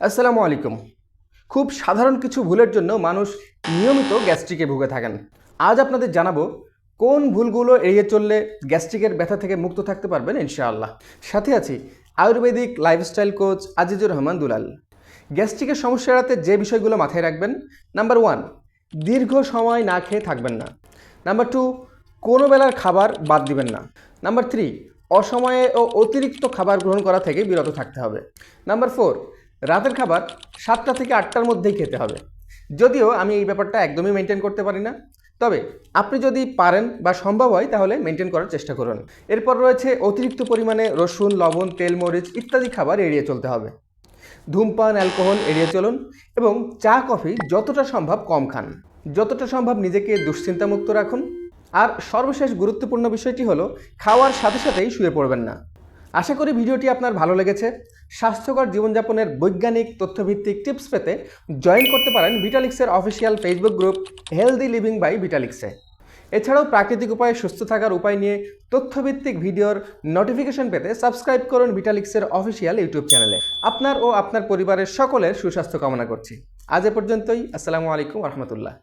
আসসালামু আলাইকুম। খুব সাধারণ কিছু ভুলের জন্য মানুষ নিয়মিত গ্যাস্ট্রিকে ভুগে থাকেন। আজ আপনাদের জানাবো কোন ভুলগুলো এড়িয়ে চললে গ্যাস্ট্রিকের ব্যথা থেকে মুক্ত থাকতে পারবেন ইনশাআল্লাহ। সাথে আছি আয়ুর্বেদিক লাইফস্টাইল কোচ আজিজুর রহমান দুলাল। গ্যাস্ট্রিকের সমস্যা এড়াতে যে বিষয়গুলো মাথায় রাখবেন: নাম্বার 1, দীর্ঘ সময় না খেয়ে থাকবেন না। নাম্বার 2, কোনো বেলার খাবার বাদ দিবেন না। নাম্বার 3, অসময়ে ও অতিরিক্ত খাবার গ্রহণ করা থেকে বিরত থাকতে হবে। নাম্বার 4, রাতের খাবার 7টা থেকে 8টার মধ্যেই খেতে হবে। যদিও আমি এই ব্যাপারটা একদমই মেনটেন করতে পারি না, তবে আপনি যদি পারেন বা সম্ভব হয় তাহলে মেনটেন করার চেষ্টা করুন। এরপর রয়েছে অতিরিক্ত পরিমাণে রসুন, লবণ, তেল, মরিচ ইত্যাদি খাবার এড়িয়ে চলতে হবে। ধূমপান, অ্যালকোহল এড়িয়ে চলুন এবং চা কফি যতটা সম্ভব কম খান। যতটা সম্ভব নিজেকে দুশ্চিন্তামুক্ত রাখুন। আর সর্বশেষ গুরুত্বপূর্ণ বিষয়টি হলো খাওয়ার সাথে সাথেই শুয়ে পড়বেন না। আশা করি ভিডিওটি আপনার ভালো লেগেছে। স্বাস্থ্যকর জীবনযাপনের বৈজ্ঞানিক তথ্যভিত্তিক টিপস পেতে জয়েন করতে পারেন ভিটালিক্সের official facebook group healthy living by ভিটালিক্সে। এছাড়াও প্রাকৃতিক উপায়ে সুস্থ থাকার উপায় নিয়ে তথ্যভিত্তিক ভিডিওর নোটিফিকেশন পেতে সাবস্ক্রাইব করুন ভিটালিক্সের অফিসিয়াল ইউটিউব চ্যানেলে। আপনার ও আপনার পরিবারের সকলের সুস্বাস্থ্য কামনা করছি। আজ এ পর্যন্তই। আসসালামু আলাইকুম রহমতুল্লাহ।